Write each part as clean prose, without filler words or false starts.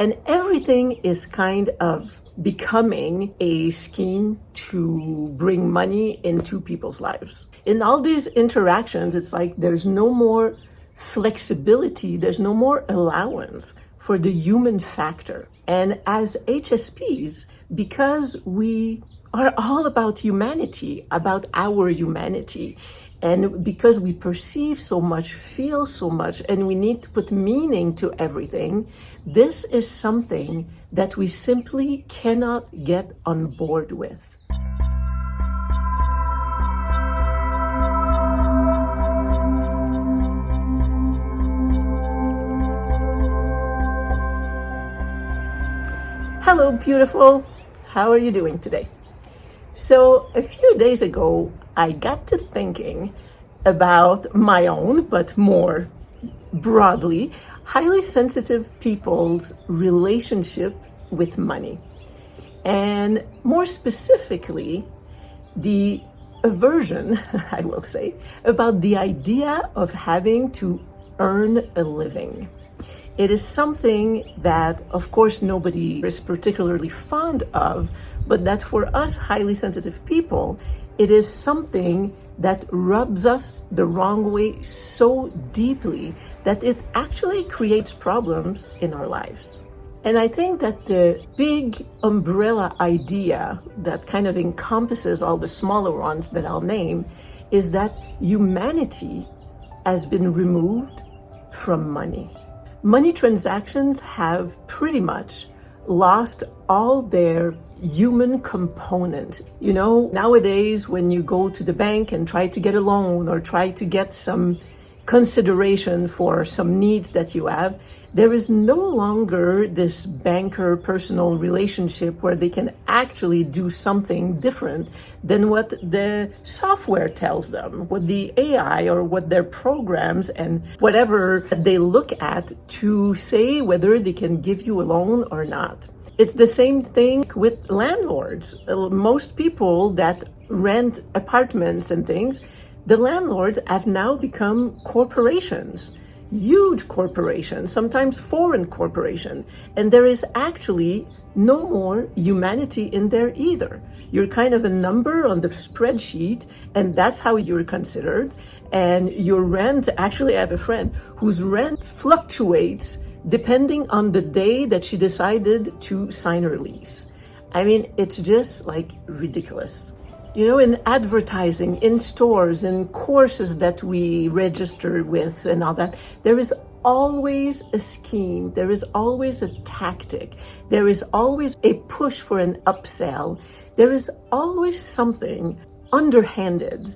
And everything is kind of becoming a scheme to bring money into people's lives. In all these interactions, it's like there's no more flexibility, there's no more allowance for the human factor. And as HSPs, because we are all about humanity, about our humanity, and because we perceive so much, feel so much, and we need to put meaning to everything, this is something that we simply cannot get on board with. Hello, beautiful. How are you doing today? So a few days ago, I got to thinking about my own, but more broadly, highly sensitive people's relationship with money. And more specifically, the aversion, I will say, about the idea of having to earn a living. It is something that, of course, nobody is particularly fond of, but that for us highly sensitive people, it is something that rubs us the wrong way so deeply that it actually creates problems in our lives. And I think that the big umbrella idea that kind of encompasses all the smaller ones that I'll name is that humanity has been removed from money. Money transactions have pretty much lost all their human component. You know, nowadays when you go to the bank and try to get a loan or try to get some consideration for some needs that you have, there is no longer this banker personal relationship where they can actually do something different than what the software tells them, what the AI or what their programs and whatever they look at to say whether they can give you a loan or not. It's the same thing with landlords. Most people that rent apartments and things, the landlords have now become corporations, huge corporations, sometimes foreign corporations. And there is actually no more humanity in there either. You're kind of a number on the spreadsheet, and that's how you're considered. And your rent, actually I have a friend whose rent fluctuates depending on the day that she decided to sign her lease. I mean, it's just like ridiculous. You know, in advertising, in stores, in courses that we register with and all that, there is always a scheme, there is always a tactic, there is always a push for an upsell, there is always something underhanded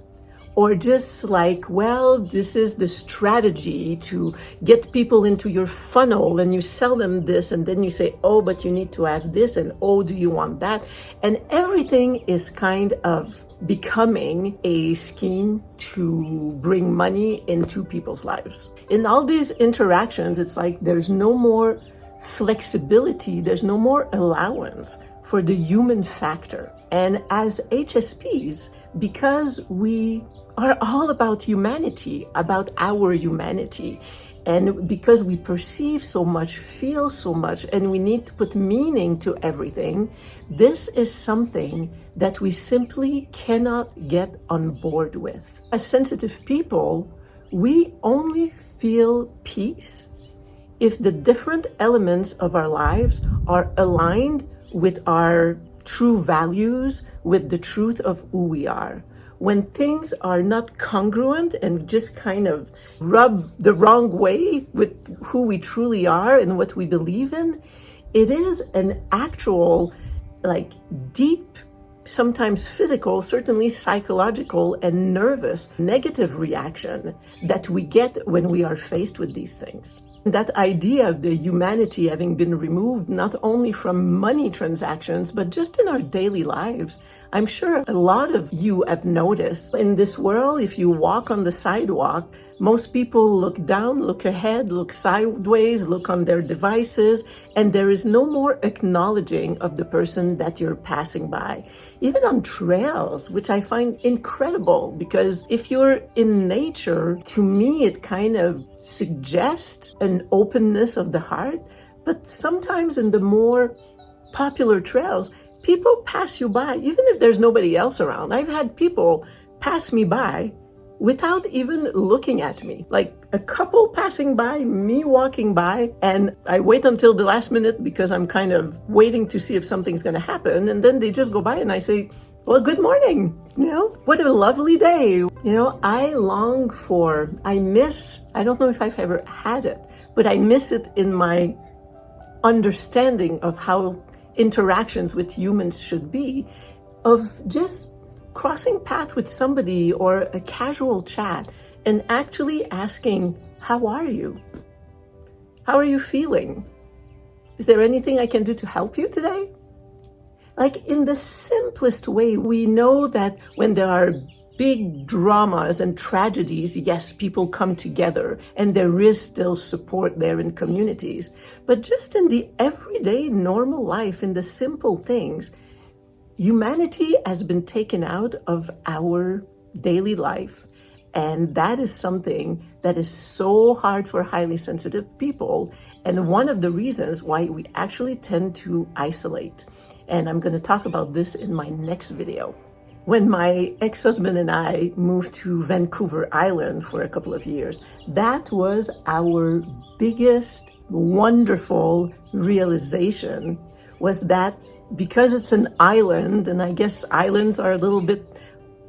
or just like, well, this is the strategy to get people into your funnel and you sell them this and then you say, oh, but you need to have this and oh, do you want that? And everything is kind of becoming a scheme to bring money into people's lives. In all these interactions, it's like there's no more flexibility, there's no more allowance for the human factor. And as HSPs, because we are all about humanity, about our humanity, and because we perceive so much, feel so much, and we need to put meaning to everything, this is something that we simply cannot get on board with. As sensitive people, we only feel peace if the different elements of our lives are aligned with our true values, with the truth of who we are. When things are not congruent and just kind of rub the wrong way with who we truly are and what we believe in, it is an actual, like, deep, sometimes physical, certainly psychological and nervous negative reaction that we get when we are faced with these things. That idea of the humanity having been removed not only from money transactions, but just in our daily lives. I'm sure a lot of you have noticed in this world, if you walk on the sidewalk, most people look down, look ahead, look sideways, look on their devices, and there is no more acknowledging of the person that you're passing by. Even on trails, which I find incredible, because if you're in nature, to me, it kind of suggests an openness of the heart. But sometimes in the more popular trails, people pass you by, even if there's nobody else around. I've had people pass me by without even looking at me. Like a couple passing by, me walking by, and I wait until the last minute because I'm kind of waiting to see if something's going to happen. And then they just go by and I say, well, good morning. What a lovely day. I long for, I don't know if I've ever had it, but I miss it in my understanding of how interactions with humans should be, of just crossing paths with somebody or a casual chat and actually asking, how are you? How are you feeling? Is there anything I can do to help you today? Like in the simplest way, we know that when there are big dramas and tragedies, yes, people come together and there is still support there in communities. But just in the everyday normal life, in the simple things, humanity has been taken out of our daily life. And that is something that is so hard for highly sensitive people. And one of the reasons why we actually tend to isolate. And I'm going to talk about this in my next video. When my ex-husband and I moved to Vancouver Island for a couple of years, that was our biggest wonderful realization, was that because it's an island, and I guess islands are a little bit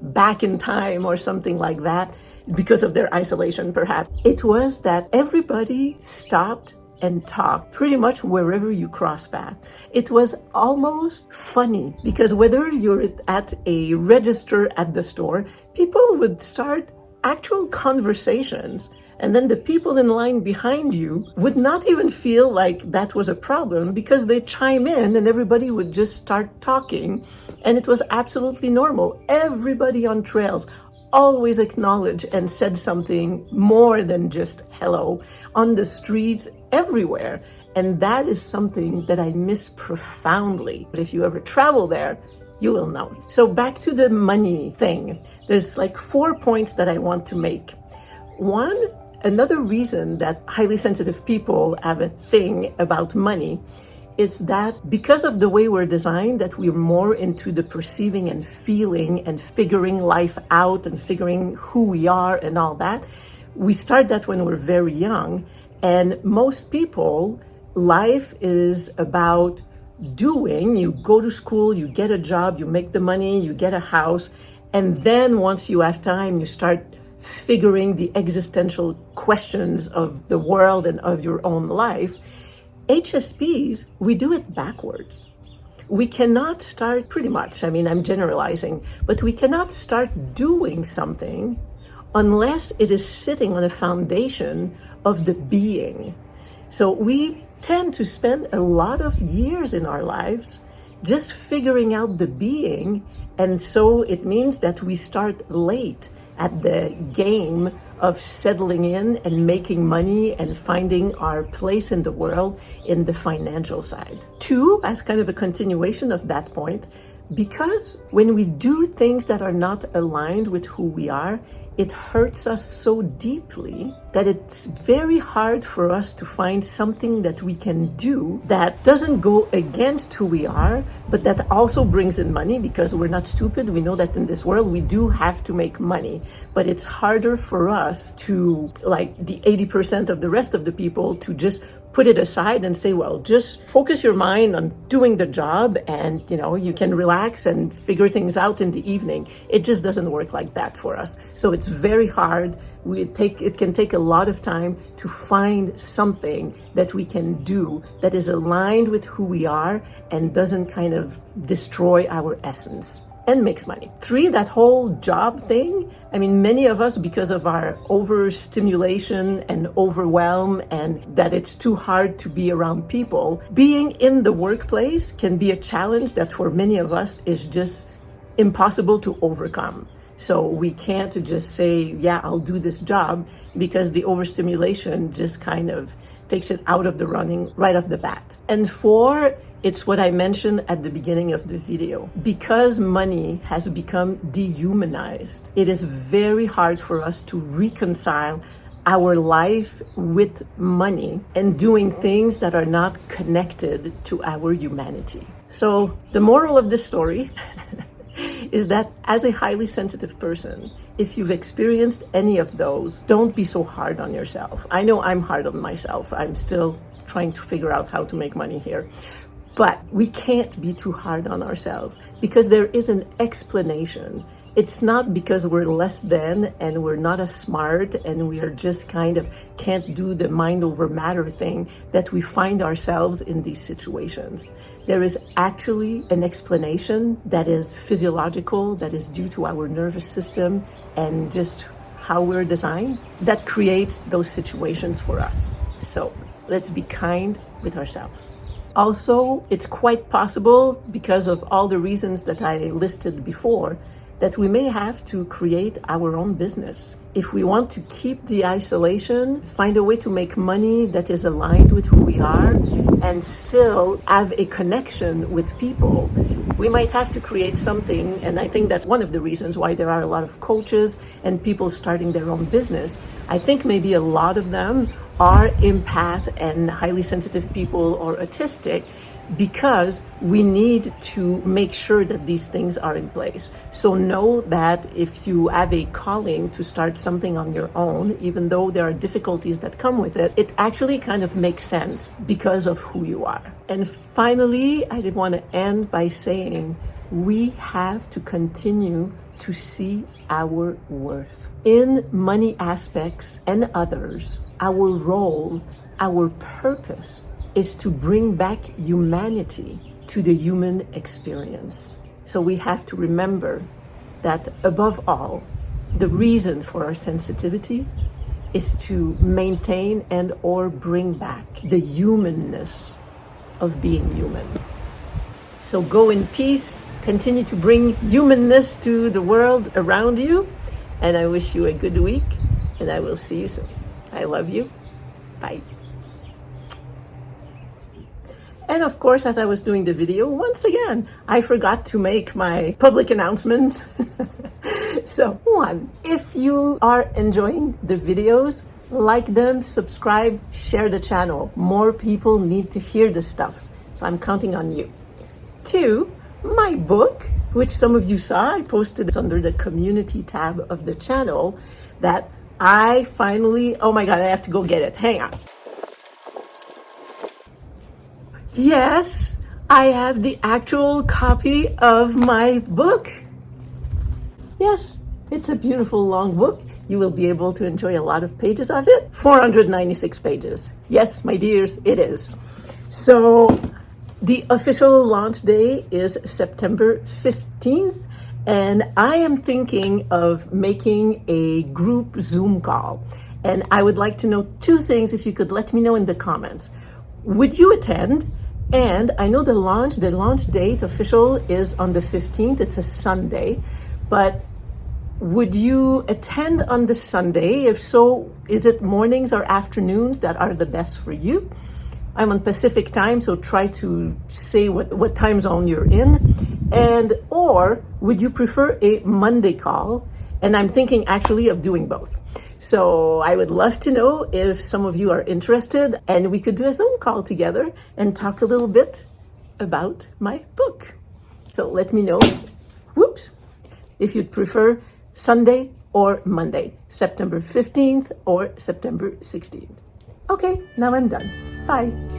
back in time or something like that, because of their isolation perhaps, it was that everybody stopped and talk pretty much wherever you cross path. It was almost funny because whether you're at a register at the store, people would start actual conversations, and then the people in line behind you would not even feel like that was a problem because they chime in and everybody would just start talking, and it was absolutely normal. Everybody on trails always acknowledged and said something more than just hello on the streets everywhere. And that is something that I miss profoundly. But if you ever travel there, you will know. So back to the money thing. There's like 4 points that I want to make. One, another reason that highly sensitive people have a thing about money is that because of the way we're designed, that we're more into the perceiving and feeling and figuring life out and figuring who we are and all that. We start that when we're very young. And most people, life is about doing. You go to school, you get a job, you make the money, you get a house. And then once you have time, you start figuring the existential questions of the world and of your own life. HSPs, we do it backwards. We cannot start, pretty much, I'm generalizing, but we cannot start doing something unless it is sitting on a foundation of the being. So we tend to spend a lot of years in our lives just figuring out the being, and so it means that we start late at the game of settling in and making money and finding our place in the world in the financial side. Two, as kind of a continuation of that point, because when we do things that are not aligned with who we are, it hurts us so deeply that it's very hard for us to find something that we can do that doesn't go against who we are, but that also brings in money, because we're not stupid. We know that in this world, we do have to make money, but it's harder for us to, like the 80% of the rest of the people, to just put it aside and say, well, just focus your mind on doing the job and, you can relax and figure things out in the evening. It just doesn't work like that for us. So it's very hard. It can take a lot of time to find something that we can do that is aligned with who we are and doesn't kind of destroy our essence and makes money. Three, that whole job thing. Many of us, because of our overstimulation and overwhelm and that it's too hard to be around people, being in the workplace can be a challenge that for many of us is just impossible to overcome. So we can't just say, yeah, I'll do this job, because the overstimulation just kind of takes it out of the running right off the bat. And four, it's what I mentioned at the beginning of the video. Because money has become dehumanized, it is very hard for us to reconcile our life with money and doing things that are not connected to our humanity. So the moral of this story is that as a highly sensitive person, if you've experienced any of those, don't be so hard on yourself. I know I'm hard on myself. I'm still trying to figure out how to make money here. But we can't be too hard on ourselves because there is an explanation. It's not because we're less than and we're not as smart and we are just kind of can't do the mind over matter thing that we find ourselves in these situations. There is actually an explanation that is physiological, that is due to our nervous system and just how we're designed that creates those situations for us. So let's be kind with ourselves. Also, it's quite possible, because of all the reasons that I listed before, that we may have to create our own business. If we want to keep the isolation, find a way to make money that is aligned with who we are and still have a connection with people, we might have to create something. And I think that's one of the reasons why there are a lot of coaches and people starting their own business. I think maybe a lot of them are empath and highly sensitive people or autistic, because we need to make sure that these things are in place. So know that if you have a calling to start something on your own, even though there are difficulties that come with it, it actually kind of makes sense because of who you are. And finally, I did want to end by saying we have to continue to see our worth. In money aspects and others, our role, our purpose is to bring back humanity to the human experience. So we have to remember that above all, the reason for our sensitivity is to maintain and or bring back the humanness of being human. So go in peace, continue to bring humanness to the world around you, and I wish you a good week, and I will see you soon. I love you. Bye. And of course, as I was doing the video, once again, I forgot to make my public announcements. So, one, if you are enjoying the videos, like them, subscribe, share the channel. More people need to hear this stuff. So I'm counting on you. Two, my book, which some of you saw, I posted it under the community tab of the channel, that I finally, oh my God, I have to go get it. Hang on. Yes, I have the actual copy of my book. Yes, it's a beautiful long book. You will be able to enjoy a lot of pages of it. 496 pages. Yes, my dears, it is. So the official launch day is September 15th, and I am thinking of making a group Zoom call. And I would like to know two things, if you could let me know in the comments. Would you attend? And I know the launch date official is on the 15th. It's a Sunday, but would you attend on the Sunday? If so, is it mornings or afternoons that are the best for you? I'm on Pacific time, so try to say what time zone you're in. And or would you prefer a Monday call? And I'm thinking actually of doing both. So I would love to know if some of you are interested, and we could do a Zoom call together and talk a little bit about my book. So let me know, if you'd prefer Sunday or Monday, September 15th or September 16th. Okay, now I'm done. Bye.